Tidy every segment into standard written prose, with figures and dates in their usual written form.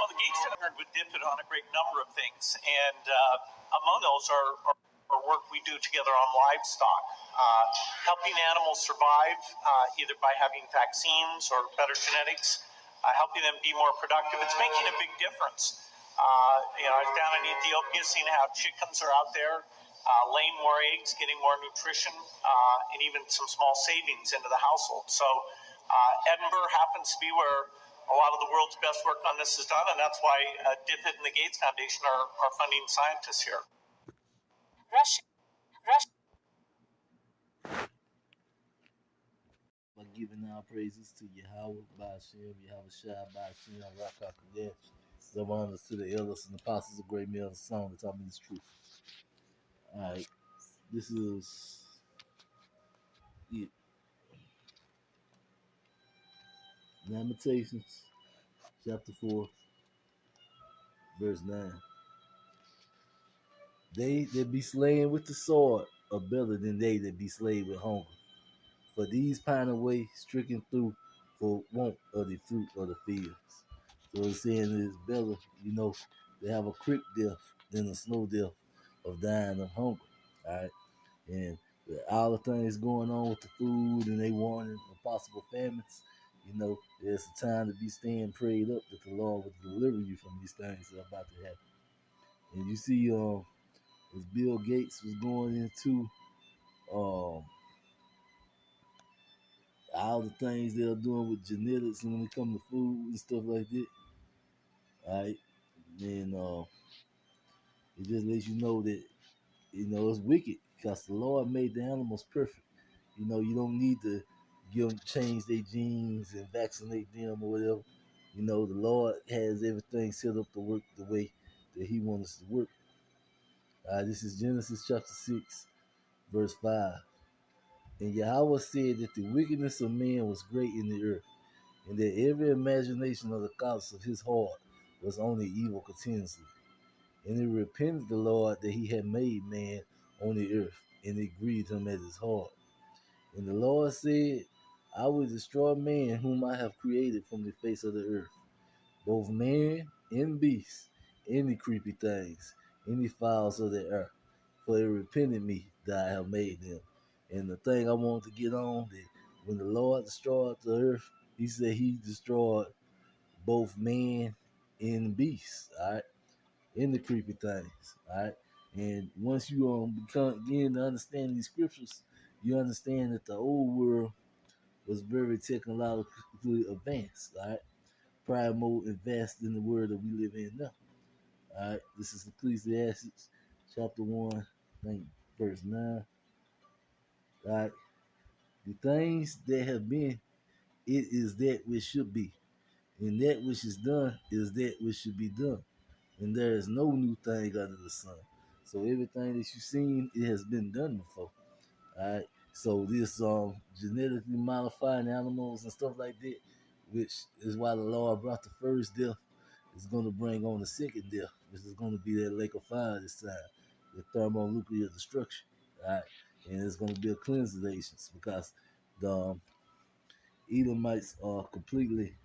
the gates have partnered with DFID on a great number of things, and among those are work we do together on livestock, helping animals survive either by having vaccines or better genetics, helping them be more productive. It's making a big difference. I was down in Ethiopia seeing how chickens are out there laying more eggs, getting more nutrition, and even some small savings into the household. So Edinburgh happens to be where a lot of the world's best work on this is done, and that's why DFID and the Gates Foundation are funding scientists here. By giving our praises to Yahweh, Ba'ashem, Yahweh Shai, Ba'ashem, Rakha Kadesh. Love honors to the elders and apostles of great men of the song that taught me this truth. Alright, this is it. Lamentations, chapter 4, verse 9. They that be slain with the sword are better than they that be slain with hunger. For these pine away, stricken through for want of the fruit of the fields. So it's saying it's better, to have a quick death than a slow death of dying of hunger. Alright. And with all the things going on with the food and they warning of possible famines, there's a time to be staying prayed up that the Lord will deliver you from these things that are about to happen. And you see, as Bill Gates was going into all the things they're doing with genetics and when it comes to food and stuff like that. Alright. And it just lets you know that, it's wicked because the Lord made the animals perfect. You don't need to change their genes and vaccinate them or whatever. The Lord has everything set up to work the way that He wants us to work. This is Genesis chapter 6, verse 5. And Yahweh said that the wickedness of man was great in the earth, and that every imagination of the thoughts of his heart was only evil continuously. And it repented the Lord that He had made man on the earth, and it grieved Him at His heart. And the Lord said, I will destroy man whom I have created from the face of the earth, both man and beast, any creepy things, any fowls of the air, for it repented me that I have made them. And the thing I want to get on, that when the Lord destroyed the earth, He said He destroyed both man and beast, all right, and the creepy things, all right. And once you begin to understand these scriptures, you understand that the old world was very technologically advanced, all right, probably more advanced than the world that we live in now. All right, this is Ecclesiastes chapter 1, I think verse 9. All right, the things that have been, it is that which should be, and that which is done is that which should be done, and there is no new thing under the sun. So everything that you've seen, it has been done before. All right. So this genetically modifying animals and stuff like that, which is why the Lord brought the first death, is going to bring on the second death, which is going to be that lake of fire this time, the thermonuclear destruction. All right. And it's going to be a cleansing agent because the Edomites are completely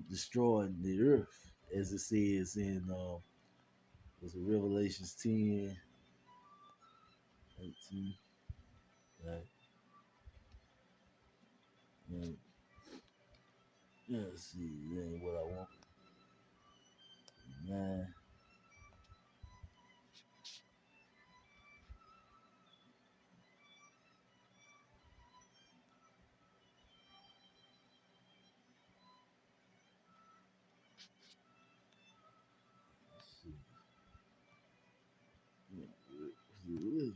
destroying the earth, as it says in was it Revelations 10, 18, right? And let's see, that ain't what I want. 9. Let's see. Yeah,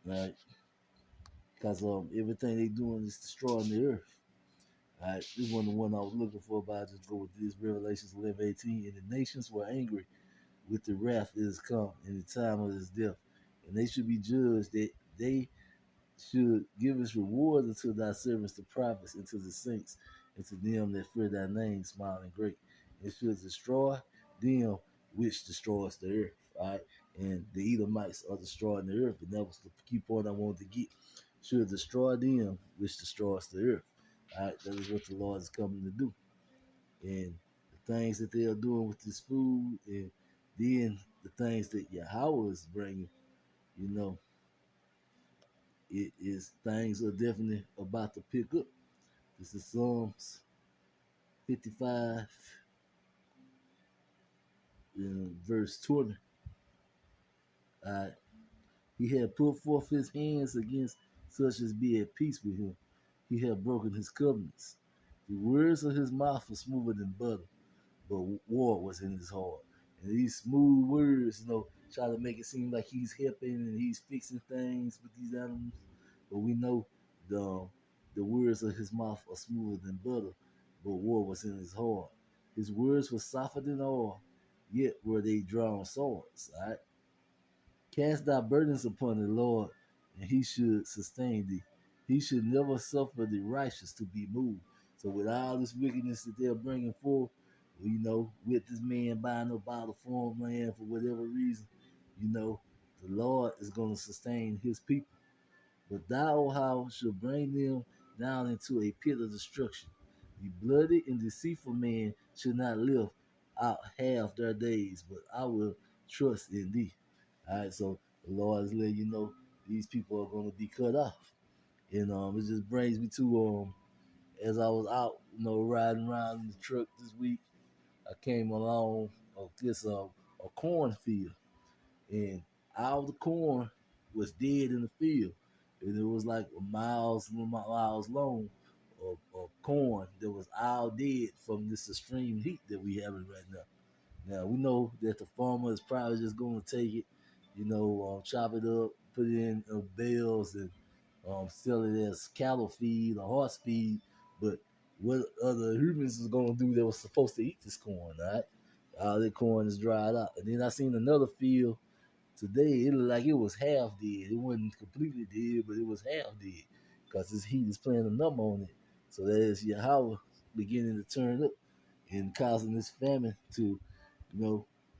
right? Because everything they doing is destroying the earth. All right, this one the one I was looking for, but I just go with this Revelations 11:18. And the nations were angry with the wrath that is come in the time of his death, and they should be judged that they should give his reward unto thy servants the prophets and to the saints and to them that fear thy name, small and great. and should destroy them which destroys the earth. Right? And the Edomites are destroying the earth, and that was the key point I wanted to get. Should destroy them which destroys the earth. Right? That is what the Lord is coming to do. And the things that they are doing with this food, and then the things that Yahweh is bringing, you know, it is things are definitely about to pick up. This is Psalms 55 verse 20. Uh, he had put forth his hands against such as be at peace with him. He had broken his covenants. The words of his mouth were smoother than butter, but war was in his heart. And these smooth words, try to make it seem like he's helping and he's fixing things with these animals. But we know the the words of his mouth are smoother than butter, but war was in his heart. His words were softer than oil, yet were they drawn swords. All right? Cast thy burdens upon the Lord, and he should sustain thee. He should never suffer the righteous to be moved. So with all this wickedness that they're bringing forth, with this man buying up all the farmland for whatever reason, the Lord is going to sustain his people. But thou, O house, shall bring them down into a pit of destruction. The bloody and deceitful man should not live out half their days, but I will trust in thee. All right, so the Lord is letting you know these people are going to be cut off. And it just brings me to as I was out, riding around in the truck this week, I came along this a cornfield, and all the corn was dead in the field, and it was like miles and miles long of corn that was all dead from this extreme heat that we having right now. Now we know that the farmer is probably just going to take it, chop it up, put it in bales, and sell it as cattle feed or horse feed. But what other humans is going to do that was supposed to eat this corn? Right? All that corn is dried out. And then I seen another field today. It looked like it was half dead. It wasn't completely dead, but it was half dead because this heat is playing a number on it. So that is Yahweh beginning to turn up and causing this famine to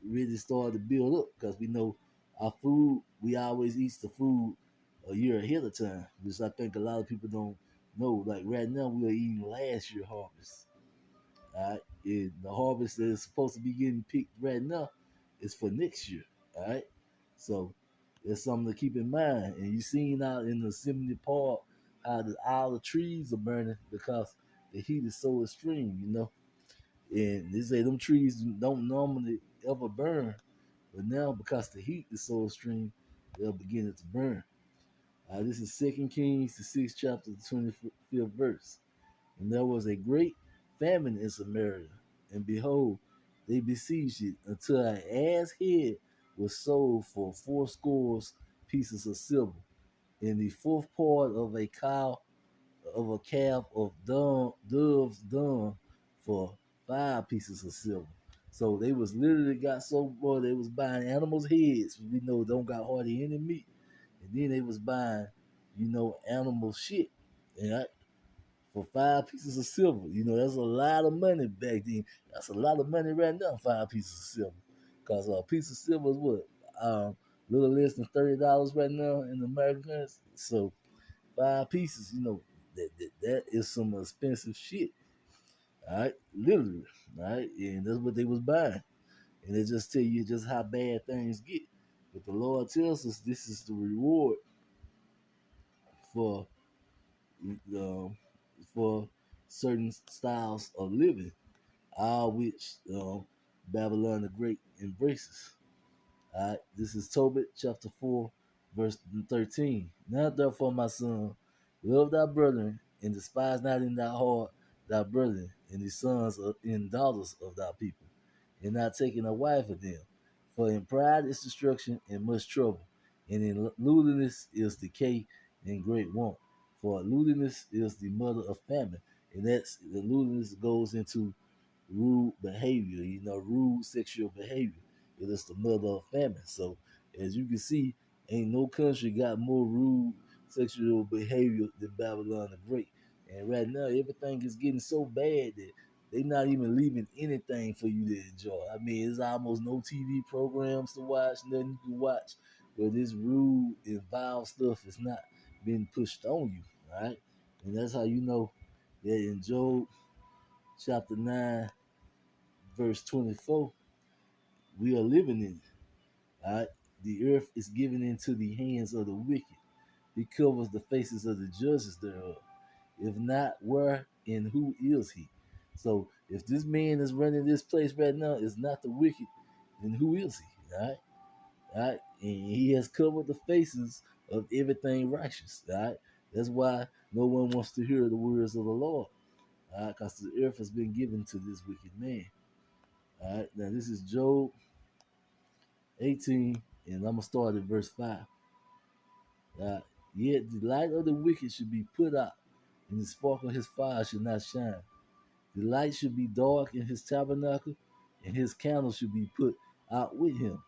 really start to build up, because we know our food, we always eat the food a year ahead of time, which I think a lot of people don't know. Like right now, we are eating last year's harvest. All right, and the harvest that is supposed to be getting picked right now is for next year. All right, so it's something to keep in mind. And you seen out in the Yosemite Park how all the trees are burning because the heat is so extreme. And they say them trees don't normally ever burn, but now because the heat is so extreme, they're beginning to burn. This is 2 Kings, the 6th chapter, the 25th verse. And there was a great famine in Samaria, and behold, they besieged it until an ass head was sold for 80 pieces of silver, and the fourth part of a calf of dove's dung for 5 pieces of silver. So they was literally got so boy they was buying animals' heads. We know don't got hardly any meat, and then they was buying, animal shit, and for 5 pieces of silver. That's a lot of money back then. That's a lot of money right now. 5 pieces of silver, because a piece of silver is what, a little less than $30 right now in American currency. So 5 pieces, that is some expensive shit. All right, literally. All right, and that's what they was buying, and it just tell you just how bad things get. But the Lord tells us this is the reward for um, for certain styles of living, all which Babylon the Great embraces. All right, this is Tobit chapter 4, verse 13. Now therefore, my son, love thy brethren, and despise not in thy heart thy brethren, and the sons and daughters of thy people, and not taking a wife of them. For in pride is destruction and much trouble, and in lewdness is decay and great want. For lewdness is the mother of famine, and that's the lewdness goes into rude behavior, rude sexual behavior. It is the mother of famine. So, as you can see, ain't no country got more rude sexual behavior than Babylon the Great. And right now, everything is getting so bad that They not even leaving anything for you to enjoy. I mean, it's almost no TV programs to watch, nothing you can watch. But this rude and vile stuff is not being pushed on you, right? And that's how you know that in Job chapter 9, verse 24, we are living in it. All right? The earth is given into the hands of the wicked. He covers the faces of the judges thereof. If not, where and who is he? So if this man is running this place right now is not the wicked, then who is he? All right? All right? And he has covered the faces of everything righteous. All right? That's why no one wants to hear the words of the Lord. All right? Because the earth has been given to this wicked man. All right? Now this is Job 18, and I'm going to start at verse 5. Yet the light of the wicked should be put out, and the spark of his fire should not shine. The light should be dark in his tabernacle, and his candle should be put out with him.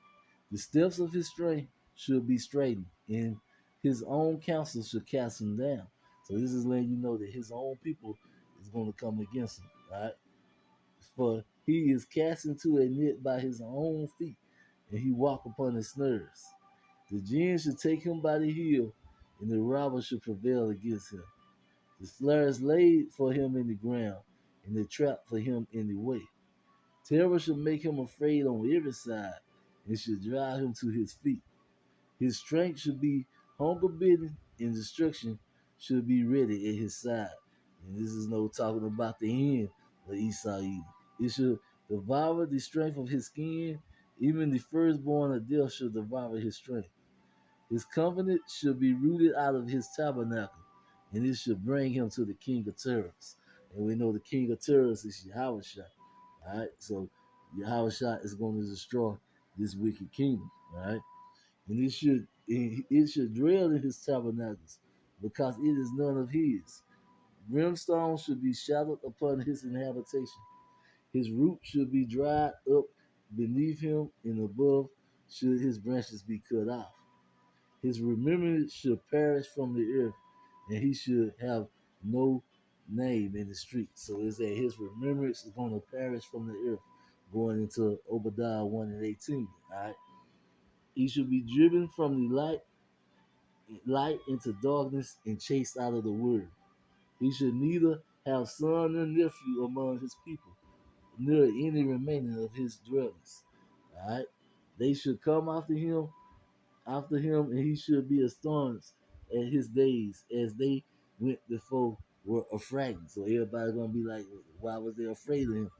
The steps of his strength should be straightened, and his own counsel should cast him down. So this is letting you know that his own people is going to come against him. Right? For he is cast into a net by his own feet, and he walk upon his snares. The jinn should take him by the heel, and the robber should prevail against him. The snare is laid for him in the ground, and the trap for him in the way. Terror should make him afraid on every side, and should drive him to his feet. His strength should be hunger bidden, and destruction should be ready at his side. And this is no talking about the end of Esau either. It should devour the strength of his skin. Even the firstborn of death should devour his strength. His covenant should be rooted out of his tabernacle, and it should bring him to the king of terrors. And we know the king of terrors is Yahweh. All right, so Yahweh is going to destroy this wicked kingdom. All right, and it should dwell in his tabernacles, because it is none of his. Brimstone should be shadowed upon his inhabitation. His roots should be dried up beneath him, and above should his branches be cut off. His remembrance should perish from the earth, and he should have no name in the streets. So it's that his remembrance is going to perish from the earth, going into Obadiah 1 and 18. All right. He should be driven from the light into darkness and chased out of the word. He should neither have son nor nephew among his people, nor any remaining of his dwellings. All right. They should come after him, and he should be astonished at his days as they went before were afraid. So everybody's gonna be like, why was they afraid of him?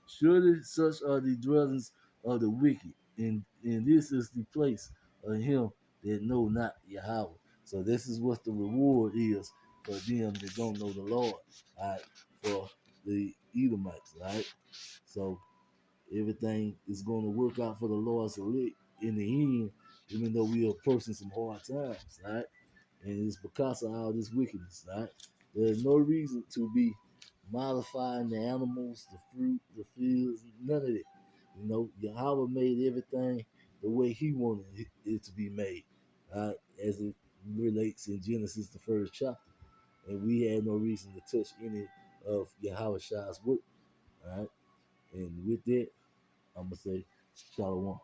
Surely such are the dwellings of the wicked, and this is the place of him that know not Yahweh. So this is what the reward is for them that don't know the Lord, all right, for the Edomites, all right? So everything is going to work out for the Lord's elect in the end, even though we are approaching some hard times, right? And it's because of all this wickedness, right? There's no reason to be modifying the animals, the fruit, the fields, none of it. You know, Yahweh made everything the way He wanted it to be made, as it relates in Genesis, the first chapter. And we had no reason to touch any of Yahweh Shai's work, all right? And with that, I'm gonna say shalom.